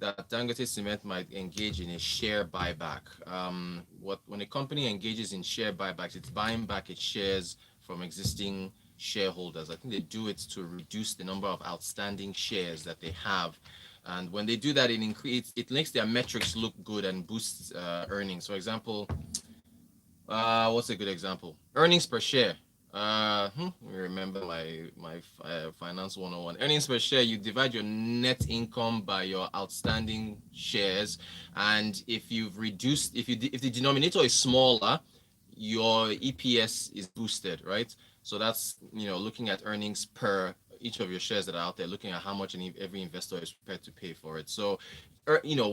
that Dangote Cement might engage in a share buyback. When a company engages in share buybacks, it's buying back its shares from existing shareholders. I think they do it to reduce the number of outstanding shares that they have. And when they do that, it makes their metrics look good and boosts earnings. For example, what's a good example? Earnings per share. Remember my finance 101. Earnings per share. You divide your net income by your outstanding shares, and if the denominator is smaller, your EPS is boosted, right? So that's looking at earnings per each of your shares that are out there, looking at how much every investor is prepared to pay for it. So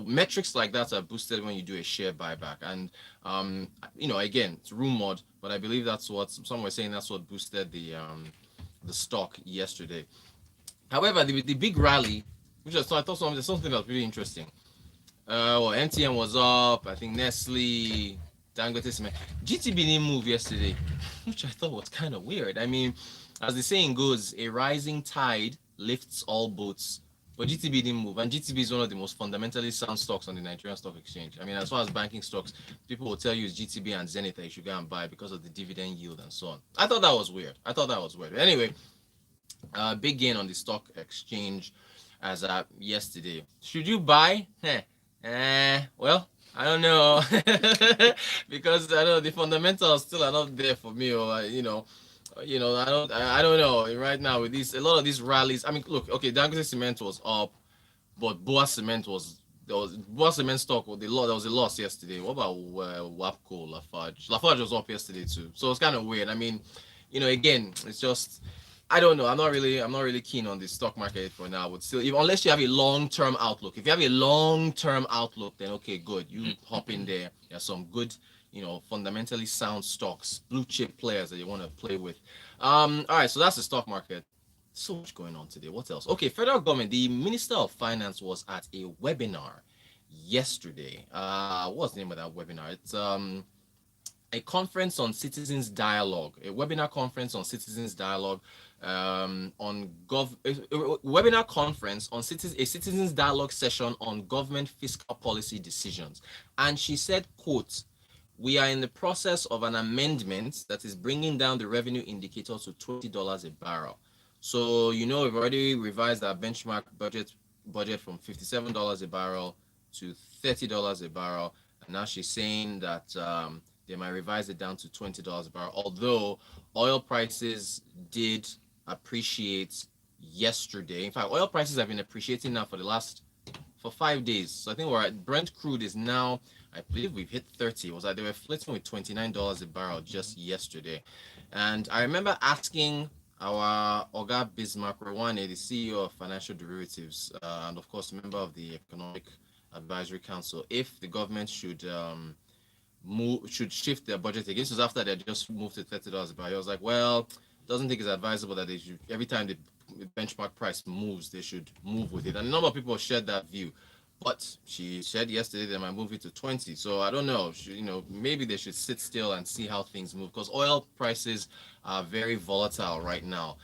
metrics like that are boosted when you do a share buyback. And again, it's rumored, but I believe that's what some were saying. That's what boosted the stock yesterday. However, the big rally, which I thought something that was really interesting. MTN was up. I think Nestle, Dangote Cement, GTB didn't move yesterday, which I thought was kind of weird. I mean, as the saying goes, a rising tide lifts all boats. But GTB didn't move, and GTB is one of the most fundamentally sound stocks on the Nigerian Stock Exchange. I mean, as far as banking stocks, people will tell you it's GTB and Zenith that you should go and buy because of the dividend yield and so on. I thought that was weird. Anyway, big gain on the stock exchange as yesterday. Should you buy? Well, I don't know because I know the fundamentals still are not there for me, or I don't know right now with a lot of these rallies. I mean, look, okay, Dangote Cement was up, but Boa Cement stock. There was a loss yesterday. What about Wapco, Lafarge? Lafarge was up yesterday too, so it's kind of weird. I mean, again, it's just I don't know. I'm not really keen on the stock market for now. But still, unless you have a long-term outlook. If you have a long-term outlook, then okay, good. You hop in there. There's some good, fundamentally sound stocks, blue chip players that you want to play with. All right. So that's the stock market. So much going on today. What else? Okay, federal government. The Minister of Finance was at a webinar yesterday. What's the name of that webinar? It's a conference on citizens dialogue, a webinar conference on citizens dialogue on webinar conference on a citizens dialogue session on government fiscal policy decisions. And she said, quote, "We are in the process of an amendment that is bringing down the revenue indicator to $20 a barrel." So, we've already revised our benchmark budget from $57 a barrel to $30 a barrel. And now she's saying that they might revise it down to $20 a barrel, although oil prices did appreciate yesterday. In fact, oil prices have been appreciating now for 5 days. So I think we're at Brent crude is now, I believe we've hit 30. It was like they were flirting with $29 a barrel just yesterday. And I remember asking our Oga Bismarck Rwane, the CEO of Financial Derivatives, and of course, member of the Economic Advisory Council, if the government should shift their budget again. This was after they just moved to $30 a barrel. I was like, well, doesn't think it's advisable that they should, every time the benchmark price moves, they should move with it. And a number of people shared that view. But she said yesterday they might move it to 20. So I don't know. Maybe they should sit still and see how things move, because oil prices are very volatile right now.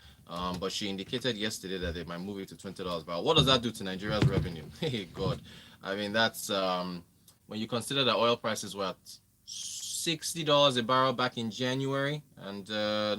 But she indicated yesterday that they might move it to $20 a barrel. What does that do to Nigeria's revenue? Hey, God. I mean, that's when you consider that oil prices were at $60 a barrel back in January, and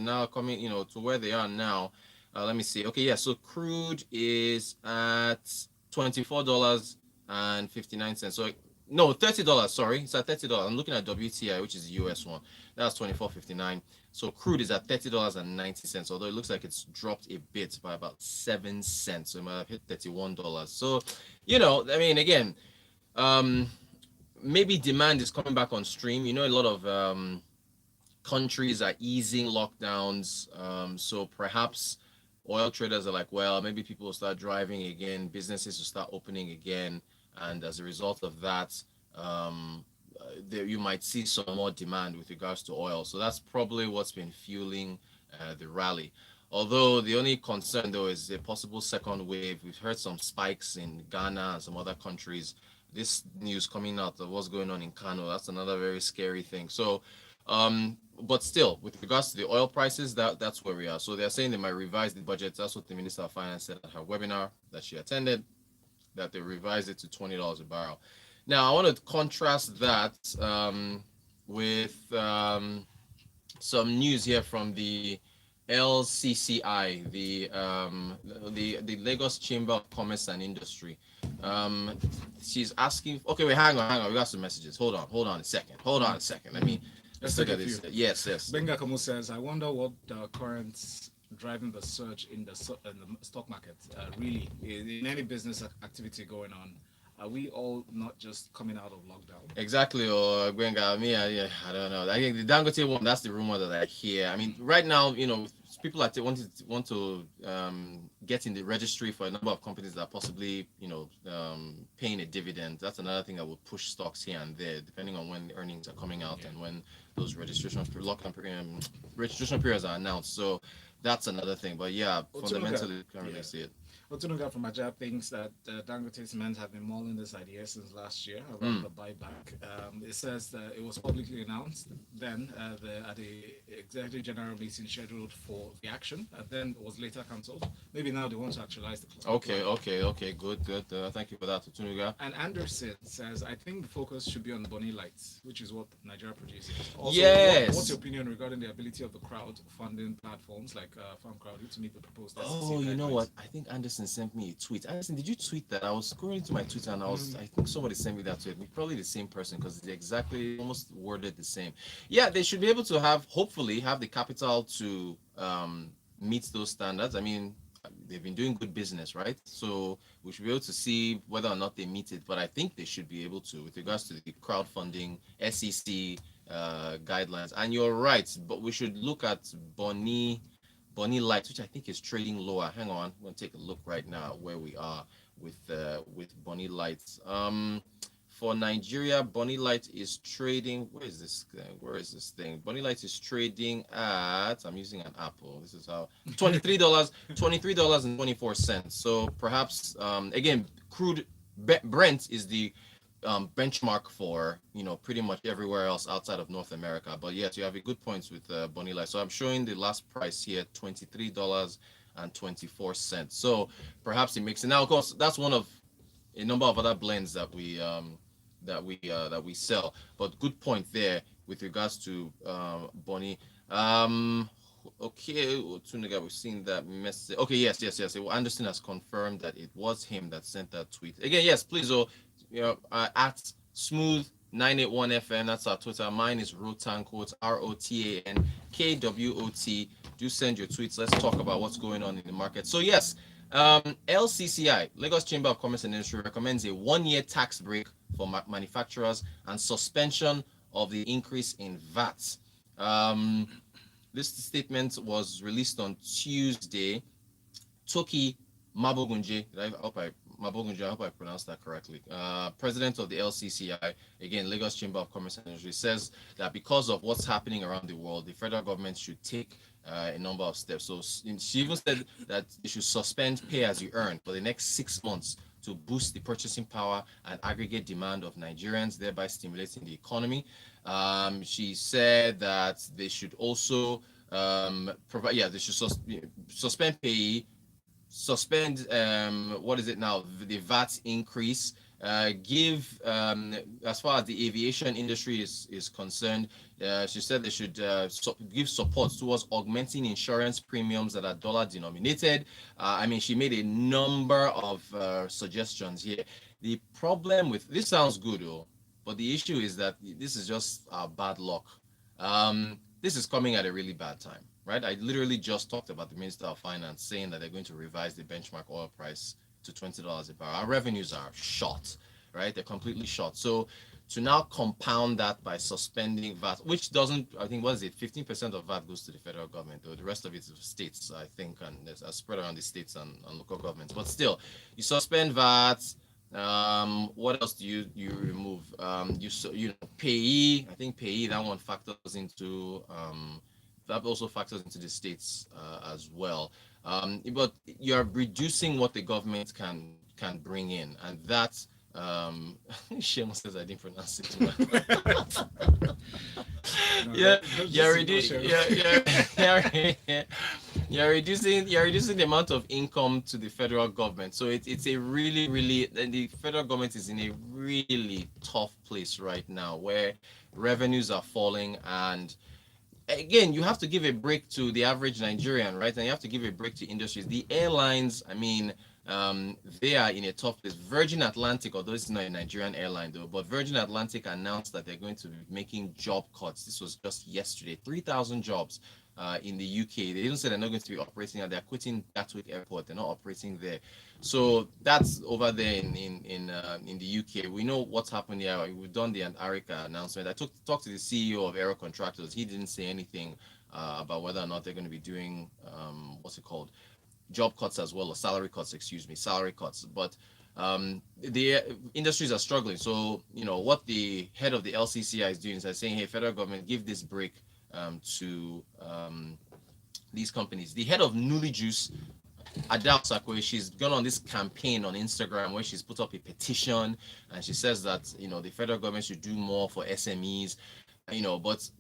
now coming, to where they are now. Let me see. Okay, yeah. So crude is at $24.59. So no, $30. Sorry, it's at $30. I'm looking at WTI, which is the US one. That's $24.59. So crude is at $30.90. Although it looks like it's dropped a bit by about 7 cents. So it might have hit $31. So, I mean, again, maybe demand is coming back on stream. A lot of countries are easing lockdowns. So perhaps oil traders are like, well, maybe people will start driving again, businesses will start opening again. And as a result of that, you might see some more demand with regards to oil. So that's probably what's been fueling the rally. Although the only concern, though, is a possible second wave. We've heard some spikes in Ghana and some other countries. This news coming out of what's going on in Kano, that's another very scary thing. So, but still, with regards to the oil prices, that's where we are. So they're saying they might revise the budget. That's what the Minister of Finance said at her webinar that she attended. that they revised it to $20 a barrel. Now, I want to contrast that with some news here from the LCCI, the Lagos Chamber of Commerce and Industry. Um, she's asking. Okay, wait, hang on. We got some messages. Hold on a second. Hold on a second. Let me Let's let's take look a at few. this. Yes, yes. Benga Kamu says, I wonder what the currents driving the surge in in the stock market. Really, in any business activity going on, are we all not just coming out of lockdown? Exactly, or Gwenga. Me, yeah, I don't know. I think the Dangote one. That's the rumor that I hear. I mean, right now, people are want to get in the registry for a number of companies that are possibly, paying a dividend. That's another thing that will push stocks here and there, depending on when the earnings are coming out Yeah. and when those registration periods are announced. So that's another thing. But yeah, Otunuga, fundamentally, can't really yeah. see it. Otunuga from Ajab thinks that Dangote Cement have been mulling this idea since last year around Mm. the buyback. It says that it was publicly announced then at the executive general meeting scheduled for the action, and then it was later cancelled. Maybe now they want to actualize the Okay, plan. okay, okay. Good, good. Thank you for that, Tunuga. And Anderson says, I think the focus should be on Bonnie Lights, which is what Nigeria produces. Also, what's your Yes. opinion regarding the ability of the crowd funding platforms like Farm Crowd to meet the proposed SEC Oh, you know what? guidelines? I think Anderson sent me a tweet. Anderson, did you tweet that? I was scrolling to my Twitter and I think somebody sent me that tweet. Probably the same person because it's exactly almost worded the same. Yeah, they should be able to hopefully have the capital to meet those standards. I mean, they've been doing good business, right? So we should be able to see whether or not they meet it. But I think they should be able to with regards to the crowdfunding, SEC guidelines. And you're right, but we should look at Bonnie Lights, which I think is trading lower. Hang on, I'm gonna take a look right now where we are with Bonnie Lights. For Nigeria, Bonnie Light is trading. Where is this thing? Where is this thing? Bonnie Light is trading at. I'm using an Apple. This is how $23 and 24 cents. So perhaps again, crude Brent is the benchmark for pretty much everywhere else outside of North America. But yes, you have a good points with Bonnie Light. So I'm showing the last price here, $23.24. So perhaps it makes it now. Of course, that's one of a number of other blends that we sell. But good point there with regards to Bonnie. Okay, Tuniga, we've seen that message. Okay, yes. Anderson has confirmed that it was him that sent that tweet. Again, yes, please, at smooth 981 FM. That's our Twitter. Mine is Rotan quotes ROTANKWOT. Do send your tweets. Let's talk about what's going on in the market. So yes, LCCI, Lagos Chamber of Commerce and Industry, recommends a 1-year tax break for manufacturers and suspension of the increase in VAT. This statement was released on Tuesday. Toki Mabogunje, I hope I pronounced that correctly. President of the LCCI, again, Lagos Chamber of Commerce and Industry, says that because of what's happening around the world, the federal government should take a number of steps. So she even said that they should suspend pay as you earn for the next 6 months to boost the purchasing power and aggregate demand of Nigerians, thereby stimulating the economy. She said that they should also provide, they should suspend pay, suspend what is it now, the VAT increase, give as far as the aviation industry is concerned, she said they should give support towards augmenting insurance premiums that are dollar denominated. I mean, she made a number of suggestions here. The problem with this sounds good though, but the issue is that this is just bad luck. This is coming at a really bad time, right? I literally just talked about the Minister of Finance saying that they're going to revise the benchmark oil price to $20 a barrel. Our revenues are short, right? They're completely short. So to now compound that by suspending VAT, which doesn't, I think, what is it? 15% of VAT goes to the federal government, or the rest of it is states, I think, and there's a spread around the states and local governments. But still, you suspend VAT. What else do you remove? Payee. I think payee, that one factors into that also factors into the states as well. But you're reducing what the government can bring in, and that Shemo says I didn't pronounce it well. No, Yeah, don't you're just ignore reducing, Cheryl. you're reducing the amount of income to the federal government. So it's a really, and the federal government is in a really tough place right now where revenues are falling. And again, you have to give a break to the average Nigerian, right? And you have to give a break to industries. The airlines, I mean, they are in a tough place. Virgin Atlantic, although it's not a Nigerian airline though, but Virgin Atlantic announced that they're going to be making job cuts. This was just yesterday, 3,000 jobs in the UK. They even said they're not going to be operating, they're quitting Gatwick Airport. They're not operating there. So that's over there in the UK. We know what's happened here. We've done the Antarctica announcement. I talked to the CEO of Aero Contractors. He didn't say anything about whether or not they're going to be doing what's it called, job cuts as well, or salary cuts, excuse me, salary cuts. But the industries are struggling. So, what the head of the LCCI is doing is saying, hey, federal government, give this break to these companies. The head of Newly Juice, Adele Sakwe, she's gone on this campaign on Instagram where she's put up a petition and she says that, the federal government should do more for SMEs, but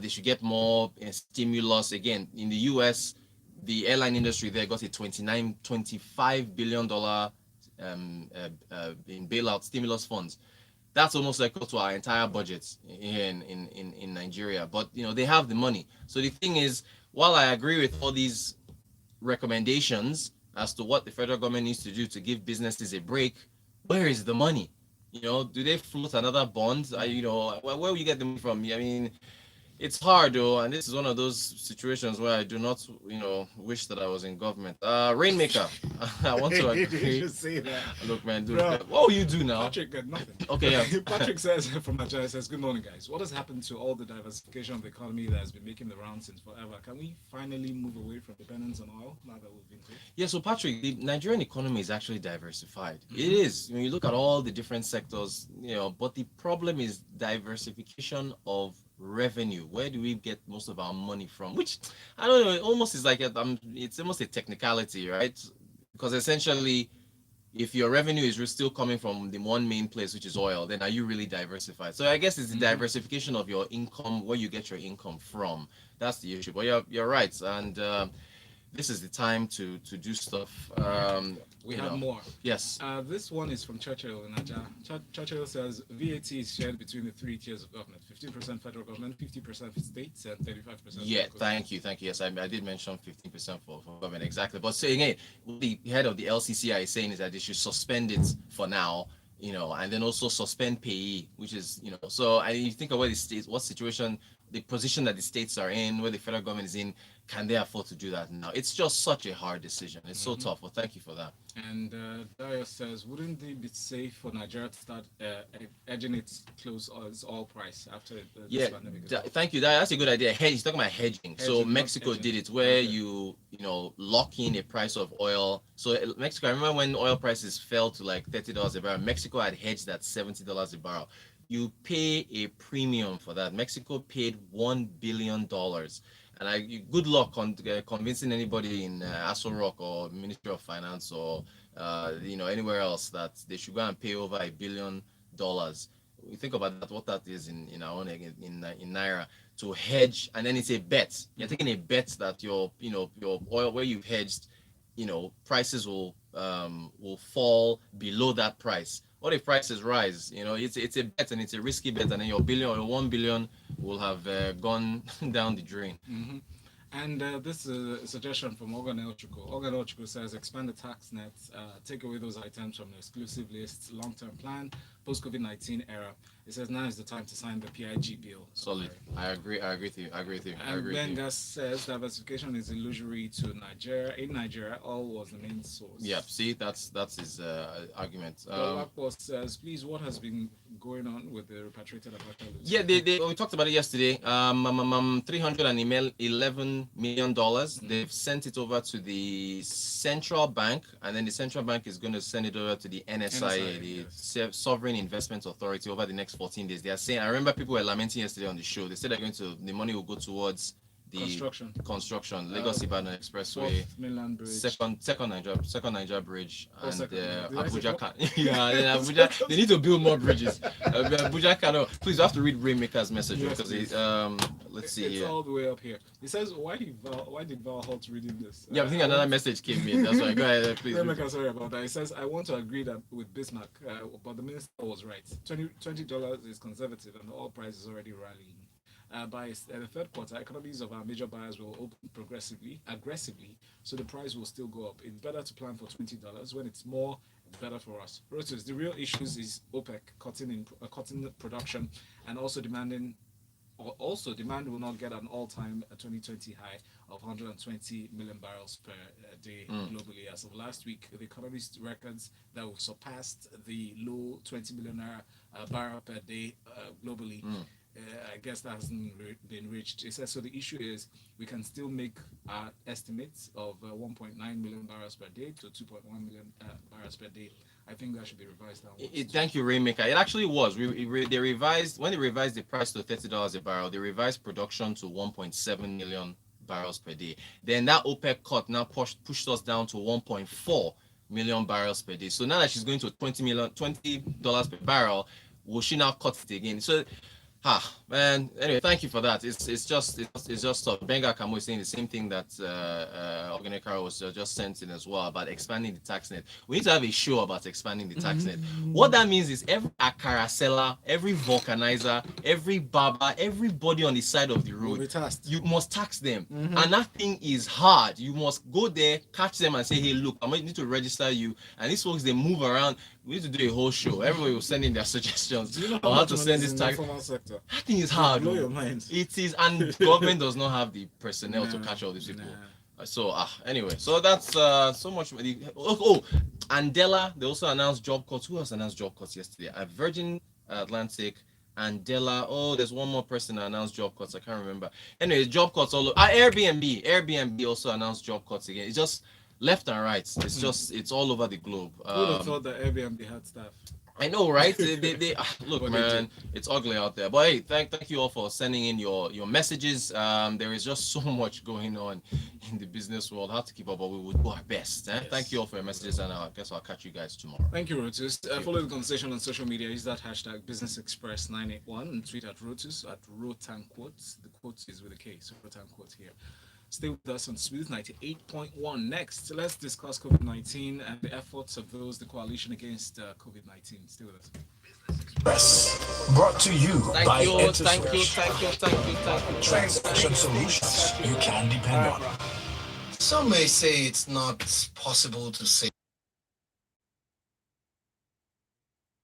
they should get more stimulus. Again, in the US, the airline industry there got a 25 billion dollar in bailout stimulus funds. That's almost equal to our entire budget here in Nigeria. But they have the money. So the thing is, while I agree with all these recommendations as to what the federal government needs to do to give businesses a break, where is the money? Do they float another bond? Where will you get the money from? I mean, it's hard though, and this is one of those situations where I do not, wish that I was in government. Rainmaker, I want to You agree. should say that. Look, man, dude, Bro, what will you do now? Patrick got nothing. Okay, yeah. Patrick says from Nigeria, says, good morning, guys. What has happened to all the diversification of the economy that has been making the rounds since forever? Can we finally move away from dependence on oil now that we've been through? Yeah, so Patrick, the Nigerian economy is actually diversified. It is. When you look at all the different sectors, but the problem is diversification of revenue. Where do we get most of our money from? Which I don't know. It almost is like it's almost a technicality, right? Because essentially, if your revenue is still coming from the one main place, which is oil, then are you really diversified? So I guess it's the diversification of your income, where you get your income from. That's the issue. But you're right, and this is the time to do stuff. We have more. Yes. This one is from Churchill in Aja. Churchill says VAT is shared between the three tiers of government: 15% federal government, 50% states, and 35%. Yeah, thank you. Yes, I did mention 15% for government, exactly. But saying it, what the head of the LCCI is saying is that they should suspend it for now, and then also suspend payee, which is, so and you think about the states, what situation, the position that the states are in, where the federal government is in, can they afford to do that now? It's just such a hard decision. It's so tough. Well, thank you for that. And Dario says, wouldn't it be safe for Nigeria to start edging its close its oil price after Yeah, this pandemic? thank you. That's a good idea. He's talking about hedging. So Hedging, not Mexico edging. did it where Okay. you lock in a price of oil. So Mexico, I remember when oil prices fell to like $30 a barrel. Mexico had hedged at $70 a barrel. You pay a premium for that. Mexico paid $1 billion. And good luck on convincing anybody in Aso Rock or Ministry of Finance or anywhere else that they should go and pay over $1 billion. We think about that, what that is in our own in naira, to hedge, and then it's a bet. You're taking a bet that your oil where you've hedged, prices will fall below that price. What if prices rise? It's a bet, and it's a risky bet, and then your billion or 1 billion will have gone down the drain. And this is a suggestion from Ogan Elchuko. Ogan Elchuko says, expand the tax net, take away those items from the exclusive list, long-term plan, post-COVID-19 era. It says now is the time to sign the PIG bill. Solid. I agree with you. And Benga says diversification is illusory to Nigeria. In Nigeria, oil was the main source. Yeah, see, that's his argument. Dolakpo says, please, what has been going on with the repatriated Abacha? Yeah, we talked about it yesterday. $311 million. They've sent it over to the central bank, and then the central bank is going to send it over to the NSIA, the Sovereign Investment Authority, over the next 14 days. They are saying, I remember people were lamenting yesterday on the show. They said the money will go towards the construction, Uh, Lagos Ibadan Expressway, Fourth Mainland Bridge. second Niger Bridge, Oh, and second. Did I say Abuja. fourth? Yeah, then Abuja. They need to build more bridges. Abuja cannot. Please, you have to read Rainmaker's message Yes, because please. let's see It's here. all the way up here. It says, why did Val Holt reading this? Yeah, I think another message came in. That's why. Go ahead, please. Rainmaker, sorry about that. It says, I want to agree that with Bismarck, but the minister was right. $20 is conservative and the oil price is already rallying. By the third quarter, economies of our major buyers will open aggressively, so the price will still go up. It's better to plan for $20 when it's more. It's better for us. Rotus, the real issues is OPEC cutting production and also demand will not get an all-time 2020 high of 120 million barrels per day globally. As of last week, the Economist records that we've surpassed the low 20 million barrel per day globally. I guess that hasn't been reached. It says, so the issue is we can still make our estimates of 1.9 million barrels per day to 2.1 million barrels per day. I think that should be revised downwards. Thank you, Rainmaker. It actually was. They revised when they revised the price to $30 a barrel. They revised production to 1.7 million barrels per day. Then that OPEC cut now pushed us down to 1.4 million barrels per day. So now that she's going to $20 per barrel, will she now cut it again? So man. Anyway, thank you for that. It's just Benga Kamo is saying the same thing that Ogenekaro was just sent in as well about expanding the tax net. We need to have a show about expanding the tax net. What that means is every akara seller, every vulcanizer, every barber, everybody on the side of the road, you must tax them. And that thing is hard. You must go there, catch them and say, hey, look, I might need to register you. And these folks, they move around. We need to do a whole show. Everybody will send in their suggestions on how to send this tax. That thing is hard. Blow your mind. It is, and the government does not have the personnel to catch all these people. So anyway, so that's so much. Andela, they also announced job cuts. Who else announced job cuts yesterday? Virgin Atlantic, Andela. Oh, there's one more person that announced job cuts. I can't remember. Anyway, job cuts all over. Airbnb also announced job cuts again. It's just left and right. It's all over the globe. Who would have thought that Airbnb had staff? I know, right? they look, man, it's ugly out there. But hey, thank you all for sending in your messages. There is just so much going on in the business world. How to keep up, but we will do our best. Yes. Thank you all for your messages, and I guess I'll catch you guys tomorrow. Thank you, Rotus. Follow the conversation on social media. Use that hashtag BusinessExpress981 and tweet at Rotus at Rotanquotes. The quote is with a K, so Rotanquote here. Stay with us on Smooth 98.1. Next, let's discuss COVID-19 and the efforts of the coalition against COVID-19. Stay with us. Express, brought to you by Thank you. Transaction solutions you can depend on. Some may say it's not possible to say